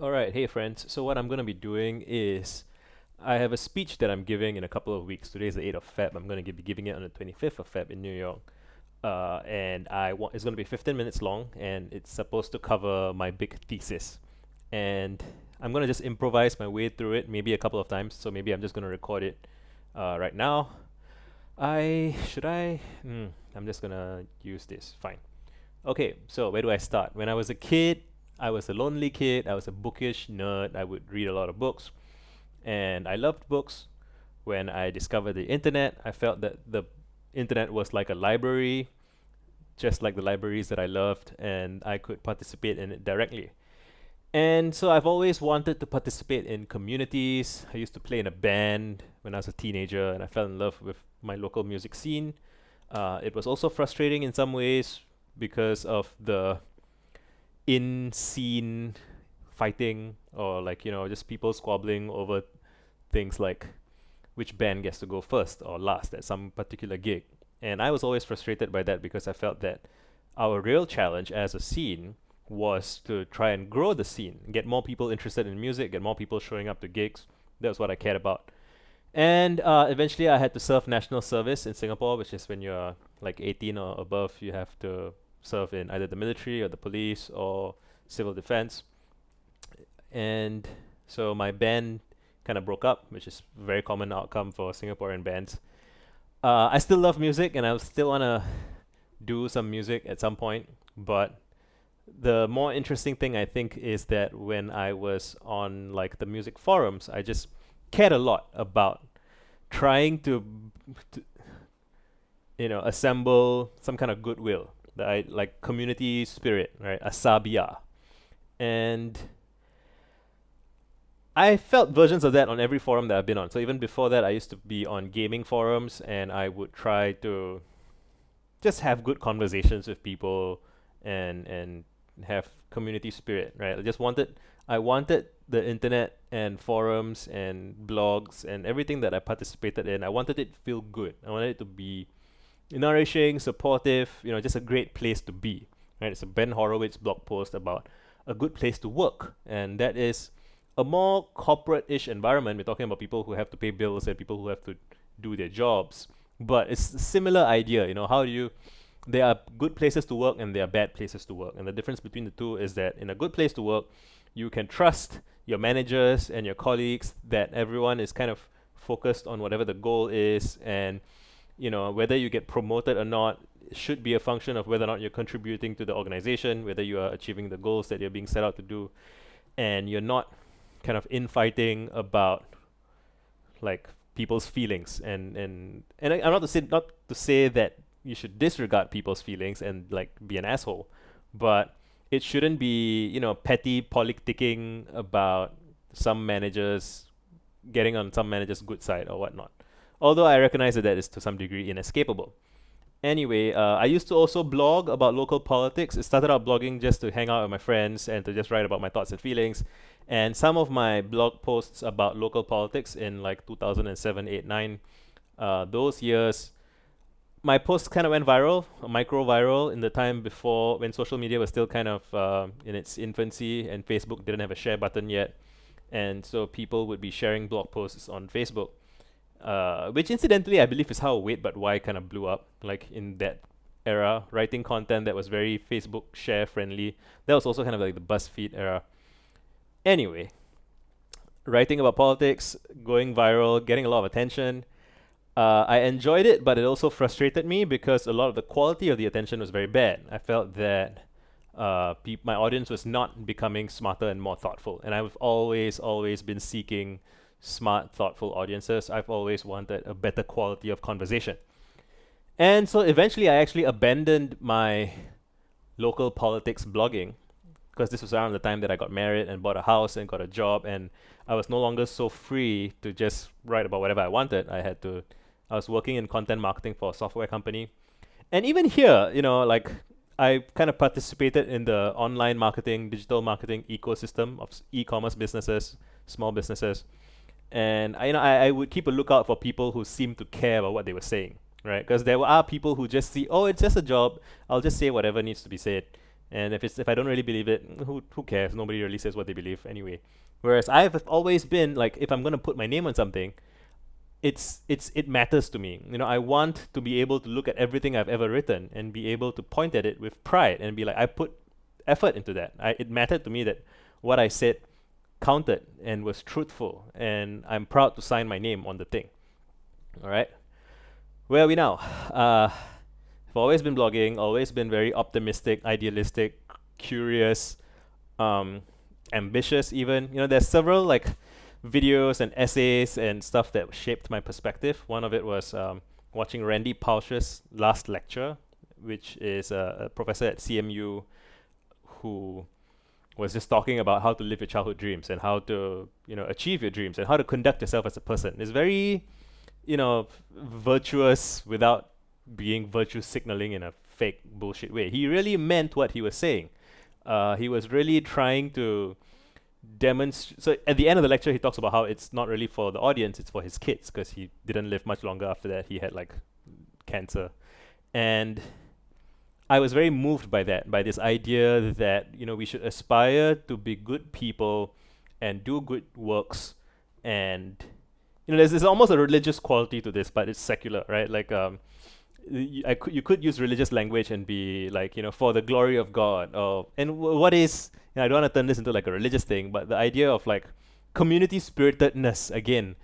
Alright, hey friends. So what I'm gonna be doing is I have a speech that I'm giving in a couple of weeks. Today is the 8th of Feb. I'm gonna be giving it on the 25th of Feb in New York. And it's gonna be 15 minutes long, and it's supposed to cover my big thesis. And I'm gonna just improvise my way through it, maybe a couple of times. So maybe I'm just gonna record it right now. I should I? I'm just gonna use this. Fine. Okay, so where do I start? When I was a kid, I was a lonely kid. I was a bookish nerd. I would read a lot of books, and I loved books. When I discovered the internet, I felt that the internet was like a library, just like the libraries that I loved, and I could participate in it directly. And so I've always wanted to participate in communities. I used to play in a band when I was a teenager, and I fell in love with my local music scene. It was also frustrating in some ways because of the in scene fighting, or like, just people squabbling over things like which band gets to go first or last at some particular gig. And I was always frustrated by that because I felt that our real challenge as a scene was to try and grow the scene, get more people interested in music, get more people showing up to gigs. That was what I cared about. And eventually I had to serve national service in Singapore, which is when you're like 18 or above, you have to serve in either the military or the police or civil defense. And so my band kind of broke up, which is a very common outcome for Singaporean bands. I still love music, and I still want to do some music at some point, but the more interesting thing I think is that when I was on like the music forums, I just cared a lot about trying to assemble some kind of goodwill, that I like community spirit, right? Assabiyah. And I felt versions of that on every forum that I've been on. So even before that, I used to be on gaming forums, and I would try to just have good conversations with people and have community spirit, right? I wanted the internet and forums and blogs and everything that I participated in. I wanted it to feel good. I wanted it to be nourishing, supportive, just a great place to be. Right? It's a Ben Horowitz blog post about a good place to work, and that is a more corporate-ish environment. We're talking about people who have to pay bills and people who have to do their jobs, but it's a similar idea. How do you? There are good places to work and there are bad places to work, and the difference between the two is that in a good place to work, you can trust your managers and your colleagues that everyone is kind of focused on whatever the goal is, and whether you get promoted or not should be a function of whether or not you're contributing to the organization, whether you are achieving the goals that you're being set out to do, and you're not kind of infighting about like people's feelings. I'm not to say that you should disregard people's feelings and like be an asshole, but it shouldn't be petty politicking about some managers getting on some managers' good side or whatnot. Although I recognize that is to some degree inescapable. Anyway, I used to also blog about local politics. It started out blogging just to hang out with my friends and to just write about my thoughts and feelings. And some of my blog posts about local politics in like 2007, 8, 9, those years, my posts kind of went viral, micro viral, in the time before when social media was still kind of in its infancy and Facebook didn't have a share button yet. And so people would be sharing blog posts on Facebook, which incidentally I believe is how Wait But Why kind of blew up, like in that era, writing content that was very Facebook share friendly. That was also kind of like the BuzzFeed era. Anyway, writing about politics, going viral, getting a lot of attention. I enjoyed it, but it also frustrated me because a lot of the quality of the attention was very bad. I felt that my audience was not becoming smarter and more thoughtful, and I've always been seeking smart, thoughtful audiences. I've always wanted a better quality of conversation. And so eventually I actually abandoned my local politics blogging, because this was around the time that I got married and bought a house and got a job, and I was no longer so free to just write about whatever I wanted. I was working in content marketing for a software company. And even here, like I kind of participated in the online marketing, digital marketing ecosystem of e-commerce businesses, small businesses. And I would keep a lookout for people who seemed to care about what they were saying, right? Because there are people who just see, oh, it's just a job, I'll just say whatever needs to be said. And if I don't really believe it, who cares? Nobody really says what they believe anyway. Whereas I've always been like, if I'm gonna put my name on something, it matters to me. I want to be able to look at everything I've ever written and be able to point at it with pride and be like, I put effort into that. It mattered to me that what I said counted and was truthful, and I'm proud to sign my name on the thing. All right, where are we now? I've always been blogging, always been very optimistic, idealistic, curious, ambitious even. There's several like videos and essays and stuff that shaped my perspective. One of it was watching Randy Pausch's last lecture, which is a professor at CMU who was just talking about how to live your childhood dreams and how to, achieve your dreams and how to conduct yourself as a person. It's very, virtuous without being virtue signaling in a fake bullshit way. He really meant what he was saying. He was really trying to demonstrate. So at the end of the lecture, he talks about how it's not really for the audience, it's for his kids, because he didn't live much longer after that. He had like cancer. And I was very moved by that, by this idea that, we should aspire to be good people and do good works. And, there's almost a religious quality to this, but it's secular, right? Like, you could use religious language and be like, for the glory of God. What is, I don't want to turn this into like a religious thing, but the idea of like community spiritedness again.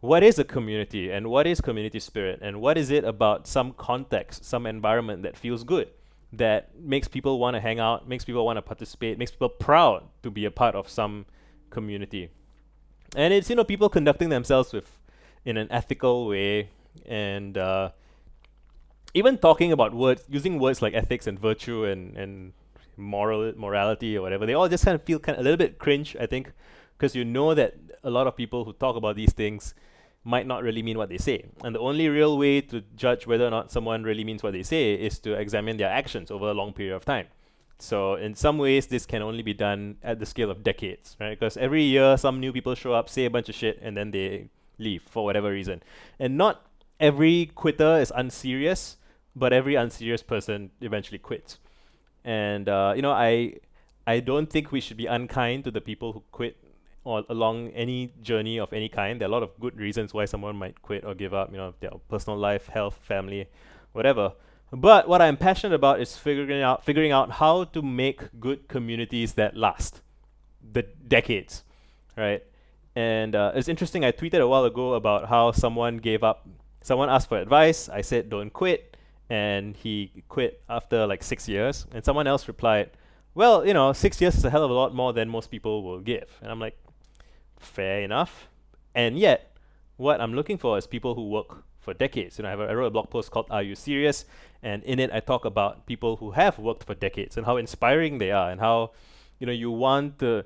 What is a community and what is community spirit and what is it about some context, some environment that feels good, that makes people want to hang out, makes people want to participate, makes people proud to be a part of some community. And it's, people conducting themselves in an ethical way and even talking about words, using words like ethics and virtue and morality or whatever. They all just kind of feel a little bit cringe, I think, because that a lot of people who talk about these things might not really mean what they say. And the only real way to judge whether or not someone really means what they say is to examine their actions over a long period of time. So in some ways, this can only be done at the scale of decades, right? Because every year, some new people show up, say a bunch of shit, and then they leave for whatever reason. And not every quitter is unserious, but every unserious person eventually quits. And, I don't think we should be unkind to the people who quit or along any journey of any kind. There are a lot of good reasons why someone might quit or give up, their personal life, health, family, whatever. But what I'm passionate about is figuring out how to make good communities that last the decades, right? And it's interesting, I tweeted a while ago about how someone gave up. Someone asked for advice. I said, don't quit. And he quit after like 6 years. And someone else replied, well, 6 years is a hell of a lot more than most people will give. And I'm like, fair enough. And yet, what I'm looking for is people who work for decades. I wrote a blog post called Are You Serious? And in it, I talk about people who have worked for decades and how inspiring they are and how, you want to...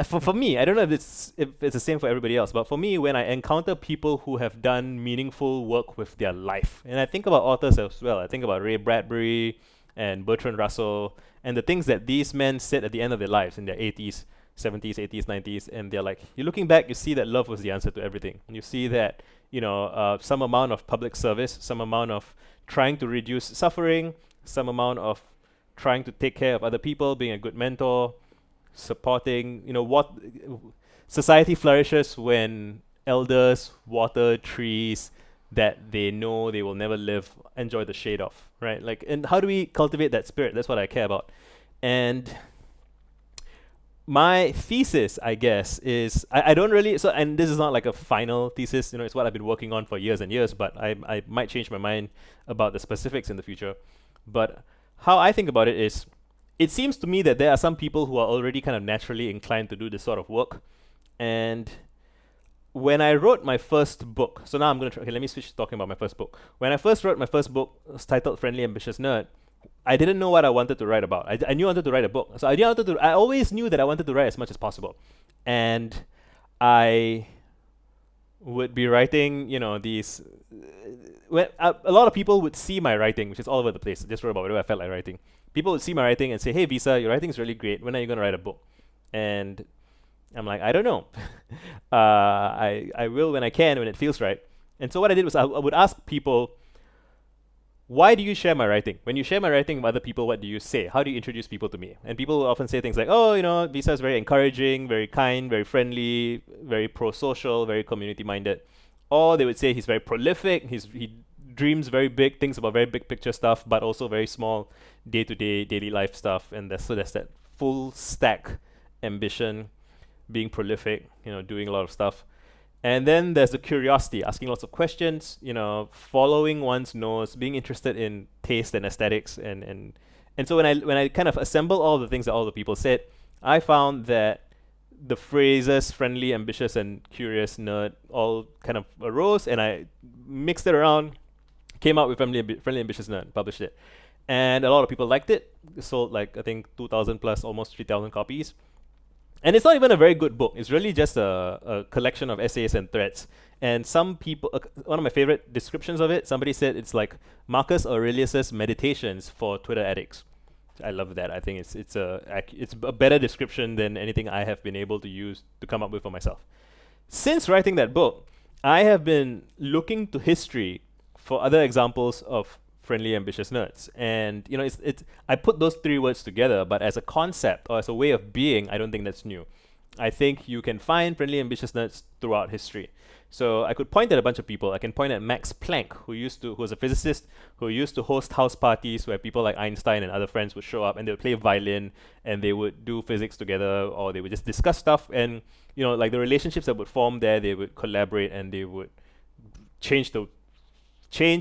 For me, I don't know if it's the same for everybody else, but for me, when I encounter people who have done meaningful work with their life, and I think about authors as well, I think about Ray Bradbury and Bertrand Russell, and the things that these men said at the end of their lives in their 80s, 70s, 80s, 90s, and they're like, you're looking back, you see that love was the answer to everything. And you see that, some amount of public service, some amount of trying to reduce suffering, some amount of trying to take care of other people, being a good mentor, supporting, what society flourishes when elders water trees that they know they will never enjoy the shade of, right? Like, and how do we cultivate that spirit? That's what I care about. And my thesis, I guess, is I don't really, and this is not like a final thesis, it's what I've been working on for years and years, but I might change my mind about the specifics in the future. But how I think about it is, it seems to me that there are some people who are already kind of naturally inclined to do this sort of work. And when I wrote my first book, so now I'm going to let me switch to talking about my first book. When I first wrote my first book, it was titled Friendly Ambitious Nerd, I didn't know what I wanted to write about. I knew I wanted to write a book. So I always knew that I wanted to write as much as possible. And I would be writing, these... when a lot of people would see my writing, which is all over the place. I just wrote about whatever I felt like writing. People would see my writing and say, hey, Visa, your writing is really great. When are you going to write a book? And I'm like, I don't know. I will when I can, when it feels right. And so what I did was I would ask people, why do you share my writing? When you share my writing with other people, what do you say? How do you introduce people to me? And people will often say things like, oh, Visa is very encouraging, very kind, very friendly, very pro-social, very community-minded. Or they would say he's very prolific, he dreams very big, thinks about very big picture stuff, but also very small day-to-day, daily life stuff. And there's that full stack ambition, being prolific, doing a lot of stuff. And then there's the curiosity, asking lots of questions, following one's nose, being interested in taste and aesthetics, and so when I kind of assemble all the things that all the people said, I found that the phrases friendly, ambitious, and curious nerd all kind of arose, and I mixed it around, came out with friendly, ambitious nerd, published it, and a lot of people liked it. It sold like I think 2,000 plus, almost 3,000 copies. And it's not even a very good book. It's really just a collection of essays and threads. And some people, one of my favorite descriptions of it, somebody said it's like Marcus Aurelius's meditations for Twitter addicts. I love that. I think it's a better description than anything I have been able to use to come up with for myself. Since writing that book, I have been looking to history for other examples of friendly, ambitious nerds. And I put those three words together, but as a concept or as a way of being, I don't think that's new. I think you can find friendly, ambitious nerds throughout history. So I could point at a bunch of people. I can point at Max Planck, who was a physicist who used to host house parties where people like Einstein and other friends would show up and they would play violin and they would do physics together, or they would just discuss stuff. And like the relationships that would form there, they would collaborate and they would change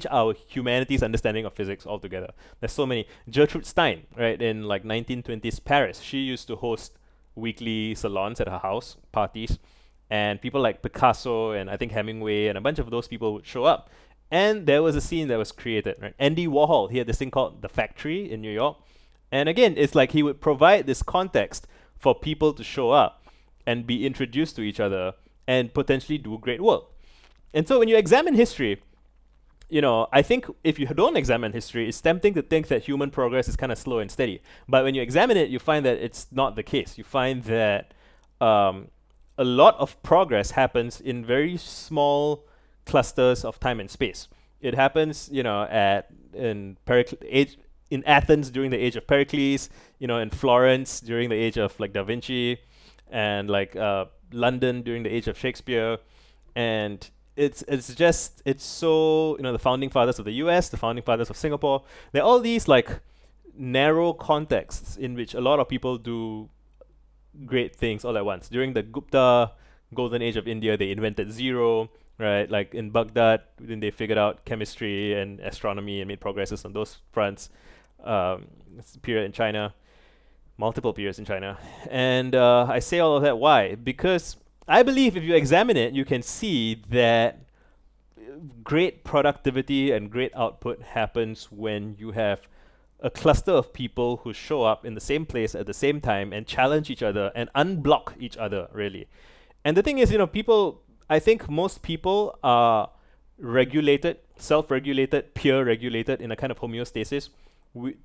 our humanity's understanding of physics altogether. There's so many. Gertrude Stein, right, in like 1920s Paris, she used to host weekly salons at her house, parties, and people like Picasso and I think Hemingway and a bunch of those people would show up. And there was a scene that was created, right? Andy Warhol, he had this thing called The Factory in New York. And again, it's like he would provide this context for people to show up and be introduced to each other and potentially do great work. And so when you examine history, I think if you don't examine history, it's tempting to think that human progress is kind of slow and steady. But when you examine it, you find that it's not the case. You find that a lot of progress happens in very small clusters of time and space. It happens, in Athens during the age of Pericles, in Florence during the age of like Da Vinci, and like London during the age of Shakespeare, and it's so the founding fathers of the US, the founding fathers of Singapore. There are all these like narrow contexts in which a lot of people do great things all at once. During the Gupta golden age of India, they invented zero, right? Like in Baghdad, then they figured out chemistry and astronomy and made progresses on those fronts. Period in China, multiple periods in China. And I say all of that, why? Because I believe if you examine it, you can see that great productivity and great output happens when you have a cluster of people who show up in the same place at the same time and challenge each other and unblock each other, really. And the thing is, I think most people are regulated, self-regulated, peer-regulated in a kind of homeostasis.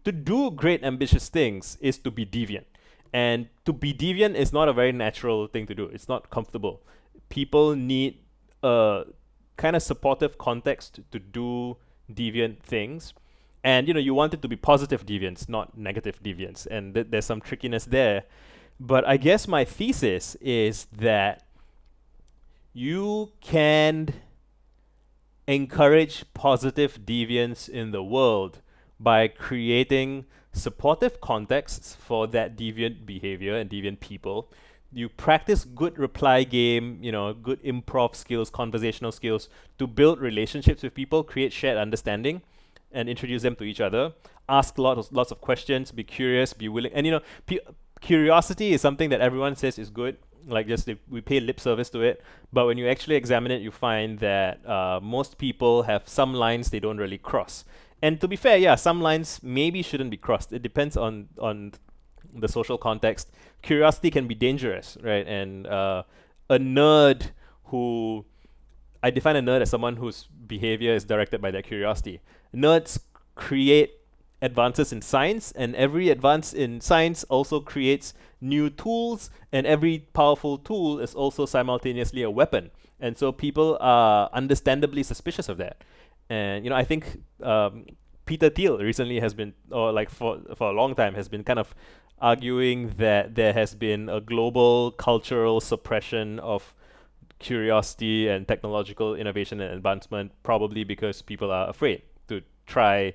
To do great, ambitious things is to be deviant. And to be deviant is not a very natural thing to do. It's not comfortable. People need a kind of supportive context to do deviant things. And, you want it to be positive deviance, not negative deviance. And there's some trickiness there. But I guess my thesis is that you can encourage positive deviance in the world by creating supportive contexts for that deviant behavior and deviant people. You practice good reply game, good improv skills, conversational skills to build relationships with people, create shared understanding, and introduce them to each other. Ask lots of questions, be curious, be willing. And curiosity is something that everyone says is good. Like we pay lip service to it. But when you actually examine it, you find that most people have some lines they don't really cross. And to be fair, yeah, some lines maybe shouldn't be crossed. It depends on the social context. Curiosity can be dangerous, right? And a nerd who... I define a nerd as someone whose behavior is directed by their curiosity. Nerds create advances in science, and every advance in science also creates new tools, and every powerful tool is also simultaneously a weapon. And so people are understandably suspicious of that. And I think Peter Thiel recently has been, or like for a long time, has been kind of arguing that there has been a global cultural suppression of curiosity and technological innovation and advancement, probably because people are afraid to try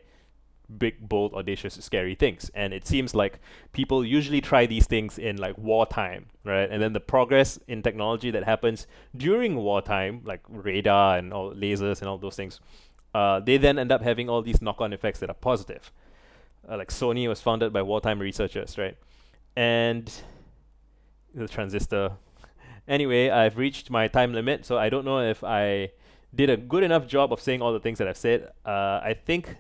big, bold, audacious, scary things. And it seems like people usually try these things in like wartime, right? And then the progress in technology that happens during wartime, like radar and all lasers and all those things, they then end up having all these knock-on effects that are positive. Like Sony was founded by wartime researchers, right? And the transistor. Anyway, I've reached my time limit, so I don't know if I did a good enough job of saying all the things that I've said. I think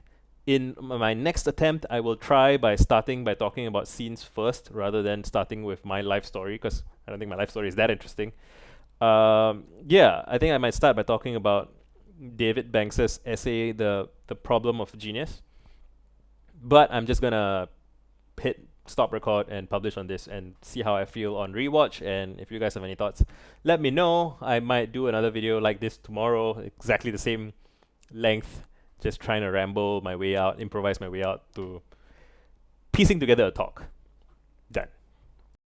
in my next attempt, I will try by starting by talking about scenes first, rather than starting with my life story, because I don't think my life story is that interesting. Yeah, I think I might start by talking about David Banks's essay, the Problem of Genius. But I'm just gonna hit stop record and publish on this and see how I feel on rewatch. And if you guys have any thoughts, let me know. I might do another video like this tomorrow, exactly the same length, just trying to ramble my way out, improvise my way out to piecing together a talk. Done.